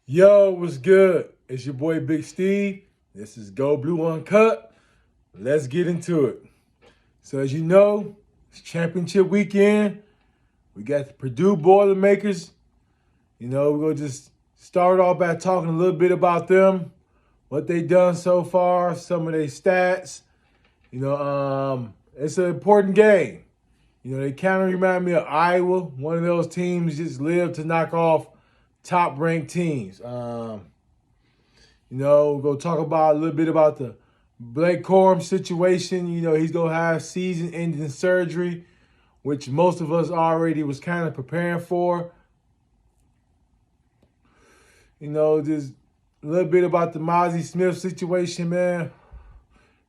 Yo, what's good? It's your boy Big Steve. This is Go Blue Uncut. Let's get into it. So as you know, it's championship weekend. We got the Purdue Boilermakers. We're gonna just start off by talking a little bit about them, what they done so far, some of their stats. It's an important game. They kind of remind me of Iowa. One of those teams just live to knock off top ranked teams. We're going to talk about a little bit about the Blake Corum situation. He's going to have season-ending surgery, which most of us already was kind of preparing for. Just a little bit about the Mozzie Smith situation, man.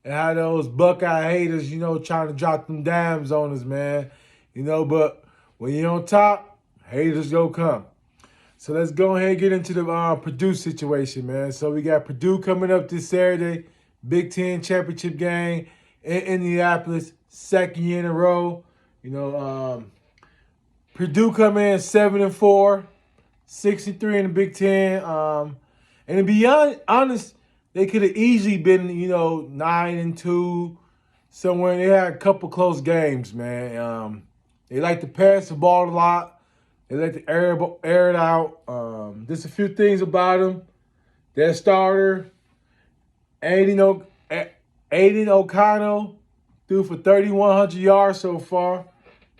And how those Buckeye haters, trying to drop them dimes on us, man. But when you're on top, haters go come. So let's go ahead and get into the Purdue situation, man. So we got Purdue coming up this Saturday, Big Ten championship game in Indianapolis, second year in a row. Purdue come in 7-4, 6-3 in the Big Ten. And to be honest, they could have easily been, 9-2 somewhere. They had a couple close games, man. They like to pass the ball a lot. They like to air it out. Just a few things about them. Their starter, Aiden O'Connell, threw for 3,100 yards so far.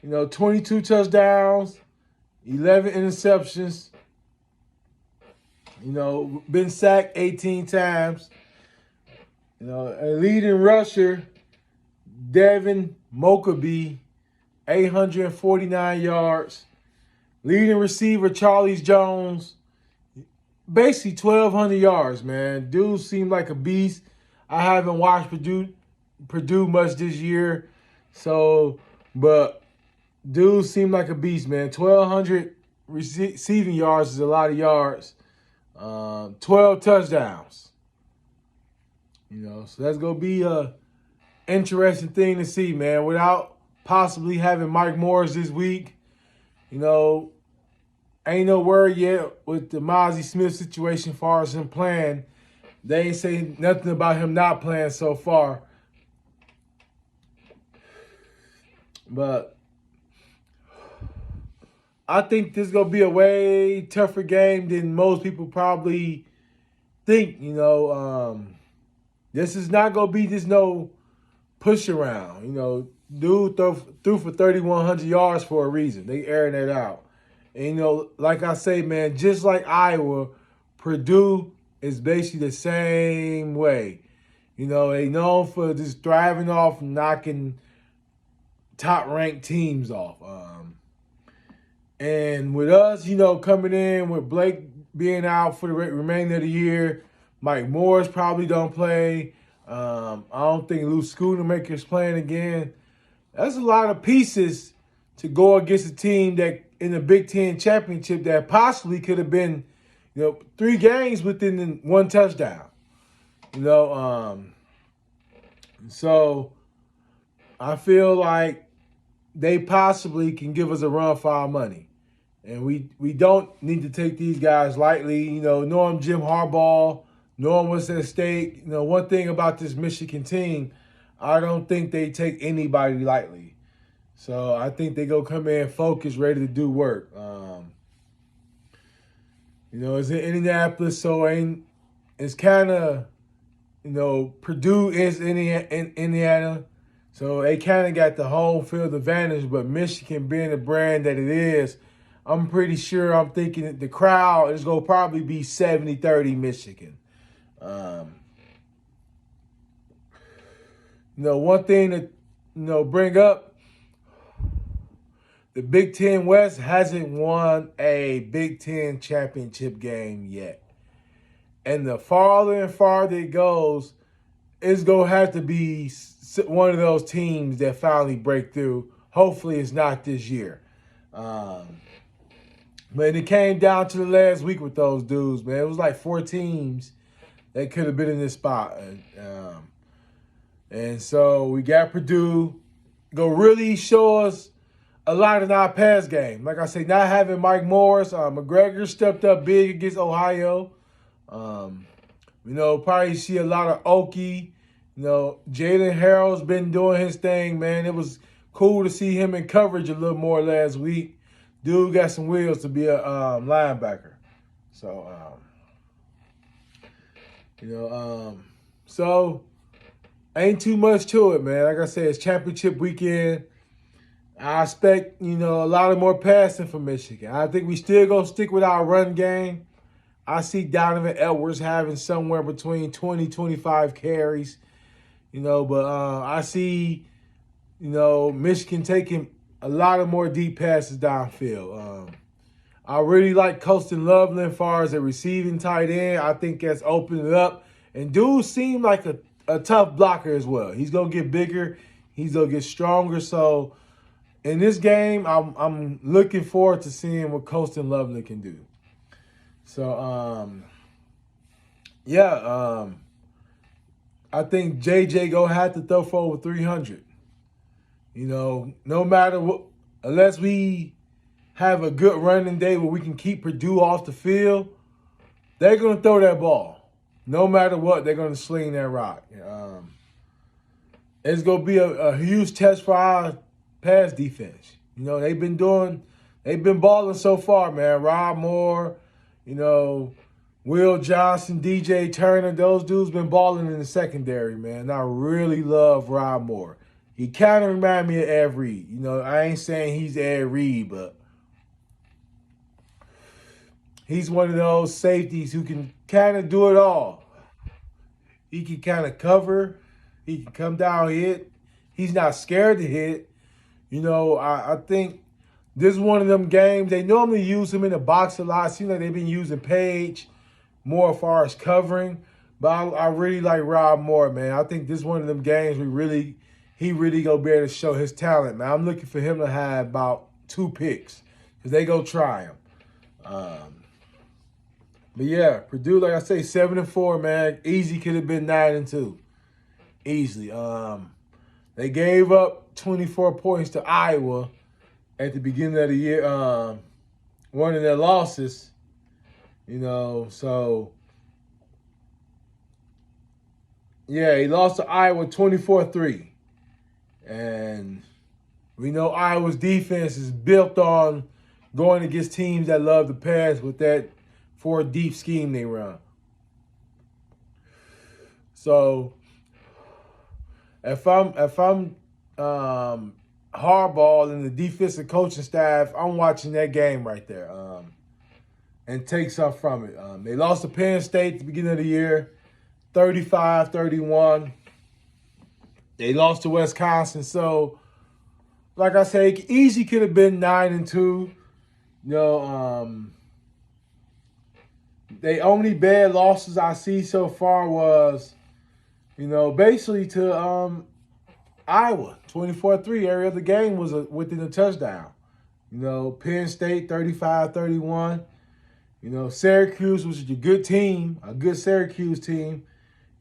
22 touchdowns, 11 interceptions. Been sacked 18 times. A leading rusher, Devin Mokaby, 849 yards. Leading receiver, Charlie Jones, basically 1,200 yards, man. Dude seemed like a beast. I haven't watched Purdue much this year, but dude seemed like a beast, man. 1,200 receiving yards is a lot of yards. 12 touchdowns. So that's going to be a interesting thing to see, man. Without possibly having Mike Morris this week, ain't no word yet with the Mozzie Smith situation as far as him playing. They ain't say nothing about him not playing so far. But I think this is going to be a way tougher game than most people probably think. This is not going to be just no push around. Dude threw for 3,100 yards for a reason. They airing it out. And, like I say, man, just like Iowa, Purdue is basically the same way. They known for just thriving off knocking top-ranked teams off. And with us, coming in with Blake being out for the remainder of the year, Mike Morris probably don't play. I don't think Lou Schoonemaker's playing again. That's a lot of pieces to go against a team that in the Big Ten championship that possibly could have been, 3 games within 1 touchdown. So I feel like they possibly can give us a run for our money. And we don't need to take these guys lightly. Knowing Jim Harbaugh, knowing what's at stake. One thing about this Michigan team, I don't think they take anybody lightly. So I think they go come in focused, ready to do work. It's in Indianapolis, so it's kind of, Purdue is in Indiana. So they kind of got the home field advantage, but Michigan being the brand that it is, I'm pretty sure I'm thinking that the crowd is going to probably be 70-30 Michigan. One thing to, bring up, the Big Ten West hasn't won a Big Ten championship game yet. And the farther and farther it goes, it's going to have to be one of those teams that finally break through. Hopefully it's not this year. But it came down to the last week with those dudes, man. It was like 4 teams that could have been in this spot. And so we got Purdue. Go really show us a lot in our pass game. Like I say, not having Mike Morris, McGregor stepped up big against Ohio. Um, probably see a lot of Okie. Jalen Harrell's been doing his thing, man. It was cool to see him in coverage a little more last week. Dude got some wheels to be a linebacker. So, so ain't too much to it, man. Like I said, it's championship weekend. I expect, a lot of more passing from Michigan. I think we still going to stick with our run game. I see Donovan Edwards having somewhere between 20, 25 carries, but I see, Michigan taking a lot of more deep passes downfield. I really like Colston Loveland as far as a receiving tight end. I think that's opened it up. And dude seemed like a tough blocker as well. He's going to get bigger. He's going to get stronger. So in this game, I'm looking forward to seeing what Colston Loveland can do. So, I think JJ going to have to throw for over 300. No matter what, unless we have a good running day where we can keep Purdue off the field, they're going to throw that ball. No matter what, they're going to sling that rock. It's going to be a huge test for our pass defense. They've been balling so far, man. Rob Moore, Will Johnson, DJ Turner, those dudes been balling in the secondary, man. I really love Rob Moore. He kind of reminds me of Ed Reed. I ain't saying he's Ed Reed, but he's one of those safeties who can kind of do it all. He can kind of cover. He can come down, hit. He's not scared to hit. I think this is one of them games. They normally use him in the box a lot. Seems like they've been using Page more as far as covering. But I really like Rob Moore, man. I think this is one of them games he really gonna be able to show his talent, man. I'm looking for him to have about 2 picks because they go try him. But yeah, Purdue, like I say, 7-4, man. Easy could have been 9-2, easily. They gave up 24 points to Iowa at the beginning of the year. One of their losses, so yeah, he lost to Iowa 24-3. And we know Iowa's defense is built on going against teams that love to pass with that 4-deep scheme they run. So if I'm Harbaugh and the defensive coaching staff, I'm watching that game right there and take something from it. They lost to Penn State at the beginning of the year, 35-31. They lost to Wisconsin. So, like I say, easy could have been 9-2. The only bad losses I see so far was, basically to Iowa, 24-3. Every other game was within a touchdown. Penn State, 35-31. Syracuse, which is a good team, a good Syracuse team,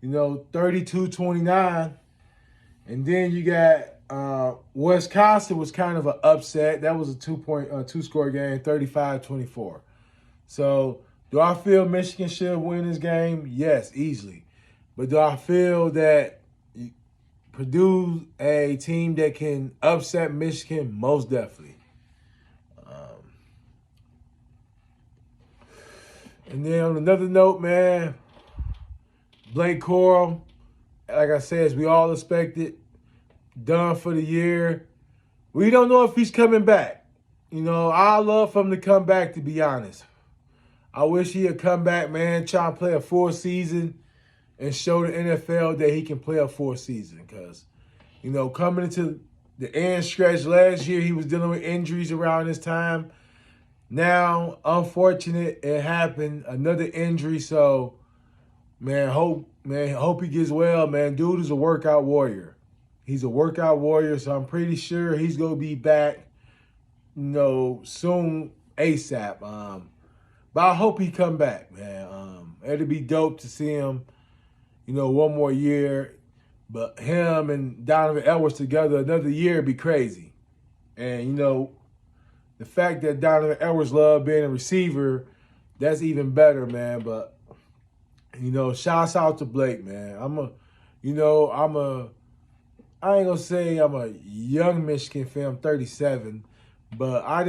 32-29. And then you got Wisconsin was kind of an upset. That was a two-score game, 35-24. So do I feel Michigan should win this game? Yes, easily. But do I feel that Purdue a team that can upset Michigan? Most definitely. And then on another note, man, Blake Corum, like I said, as we all expected, done for the year. We don't know if he's coming back. I love for him to come back, to be honest. I wish he had come back, man, try and play a full season and show the NFL that he can play a full season. Because, coming into the end stretch last year, he was dealing with injuries around this time. Now, unfortunate, it happened, another injury. So, hope he gets well, man. Dude is a workout warrior. He's a workout warrior, so I'm pretty sure he's going to be back, soon, ASAP. But I hope he come back, man. It'd be dope to see him, one more year. But him and Donovan Edwards together another year would be crazy. And, the fact that Donovan Edwards loved being a receiver, that's even better, man. But, shouts out to Blake, man. I ain't gonna say I'm a young Michigan fan. I'm 37, but I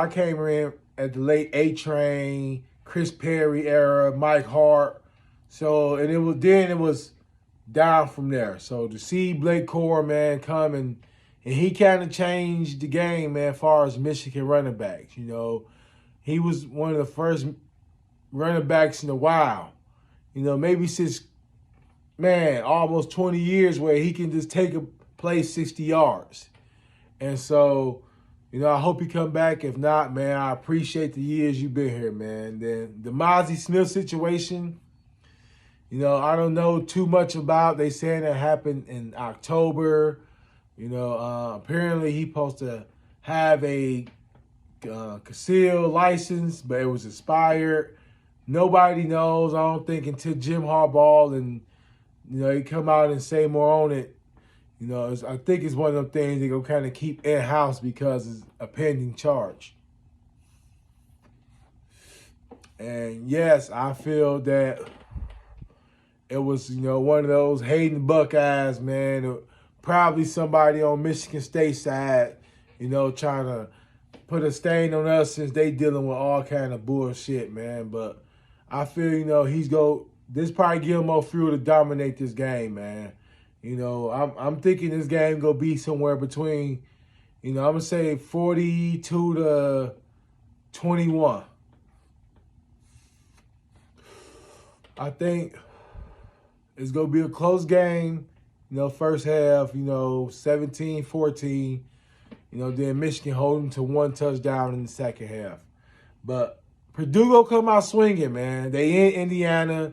came in at the late A-Train, Chris Perry era, Mike Hart. So, and it was down from there. So to see Blake Corum, man, come and he kind of changed the game, man, as far as Michigan running backs. He was one of the first running backs in a while. Maybe since, man, almost 20 years where he can just take a play 60 yards. And so, I hope he come back. If not, man, I appreciate the years you've been here, man. Then the Mozzie Smith situation, I don't know too much about. They saying it happened in October. Apparently he supposed to have a concealed license, but it was expired. Nobody knows, I don't think, until Jim Harbaugh and, he come out and say more on it. I think it's one of them things they're going to kind of keep in-house because it's a pending charge. And, yes, I feel that it was, one of those hating Buckeyes, man. Probably somebody on Michigan State side, trying to put a stain on us since they dealing with all kind of bullshit, man. But I feel, this probably give him more fuel to dominate this game, man. I'm thinking this game gonna be somewhere between, I'm gonna say 42 to 21. I think it's gonna be a close game. First half, 17-14. Then Michigan holding to one touchdown in the second half. But Purdue will come out swinging, man. They in Indiana.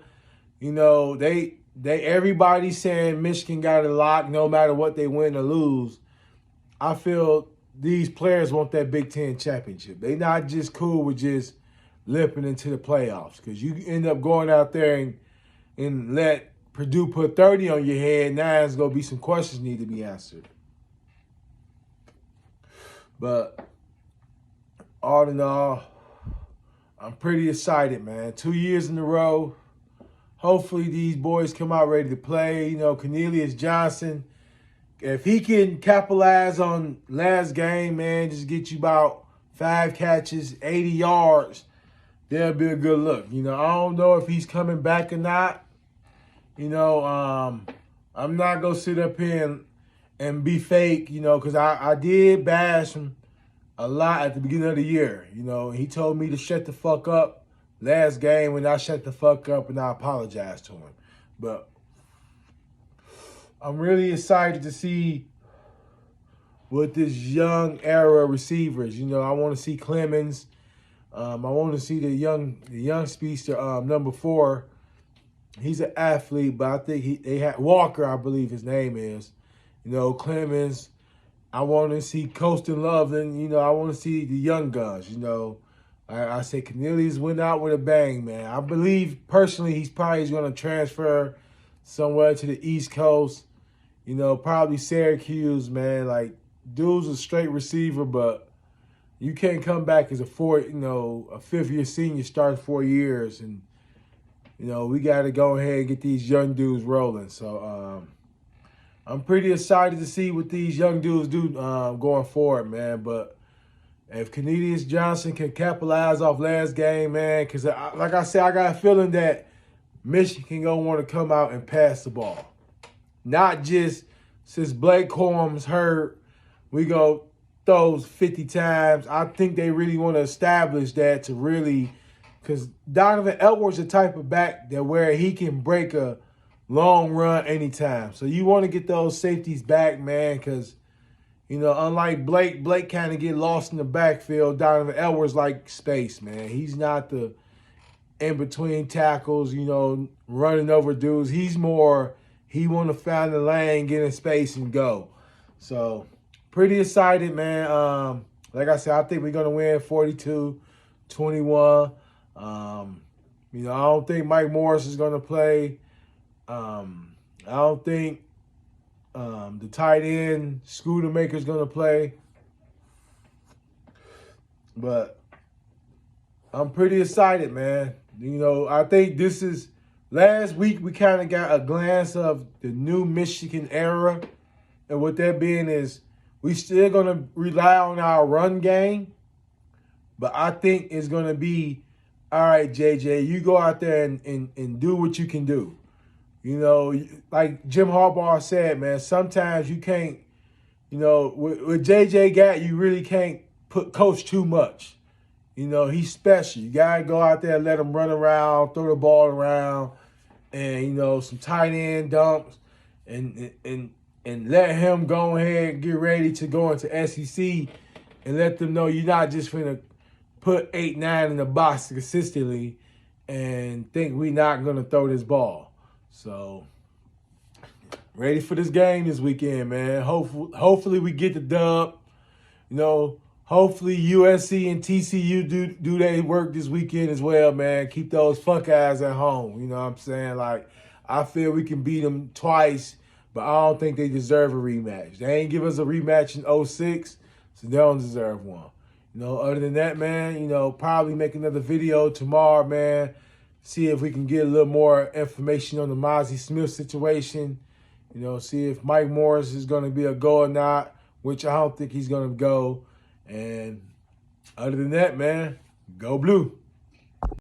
They everybody saying Michigan got it locked no matter what they win or lose. I feel these players want that Big Ten championship. They not just cool with just limping into the playoffs because you end up going out there and let Purdue put 30 on your head. Now there's going to be some questions need to be answered. But all in all, I'm pretty excited, man. 2 years in a row. Hopefully these boys come out ready to play. Cornelius Johnson, if he can capitalize on last game, man, just get you about 5 catches, 80 yards, that'll be a good look. I don't know if he's coming back or not. I'm not going to sit up here and be fake, because I did bash him a lot at the beginning of the year. He told me to shut the fuck up last game when I shut the fuck up and I apologized to him. But I'm really excited to see what this young era receivers. I want to see Clemens. I want to see the young speedster, number 4. He's an athlete, but I think they had Walker, I believe his name is. Clemens. I want to see Colston Loveland. I want to see the young guns. I say Cornelius went out with a bang, man. I believe personally he's probably going to transfer somewhere to the East Coast. Probably Syracuse, man. Like, dude's a straight receiver, but you can't come back as a 5th-year senior, start 4 years, and we got to go ahead and get these young dudes rolling. So I'm pretty excited to see what these young dudes do going forward, man. But if Cornelius Johnson can capitalize off last game, man, because like I said, I got a feeling that Michigan going to want to come out and pass the ball. Not just since Blake Corum's hurt, we go throws 50 times. I think they really want to establish that to really, because Donovan Edwards is the type of back that where he can break a long run anytime. So you want to get those safeties back, man, because unlike Blake kind of get lost in the backfield. Donovan Edwards like space, man. He's not the in-between tackles, running over dudes. He's more, he want to find the lane, get in space, and go. So, pretty excited, man. Like I said, I think we're going to win 42-21. I don't think Mike Morris is going to play. I don't think the tight end, Scooter Maker's going to play. But I'm pretty excited, man. You know, I think this is last week we kind of got a glance of the new Michigan era. And what that being is we still gonna rely on our run game. But I think it's gonna be, all right, JJ, you go out there and do what you can do. You know, like Jim Harbaugh said, man, sometimes you can't, you know, with JJ got, you really can't coach too much. You know, he's special. You got to go out there and let him run around, throw the ball around, and, you know, some tight end dumps, and let him go ahead and get ready to go into SEC and let them know you're not just going to put 8-9 in the box consistently and think we're not going to throw this ball. So, ready for this game this weekend, man. Hopefully we get the dub. You know, hopefully USC and TCU do their work this weekend as well, man. Keep those fuck eyes at home. You know what I'm saying? Like, I feel we can beat them twice, but I don't think they deserve a rematch. They ain't give us a rematch in 06, so they don't deserve one. You know, other than that, man, you know, probably make another video tomorrow, man. See if we can get a little more information on the Mozzie Smith situation. You know, see if Mike Morris is going to be a go or not, which I don't think he's going to go. And other than that, man, go blue.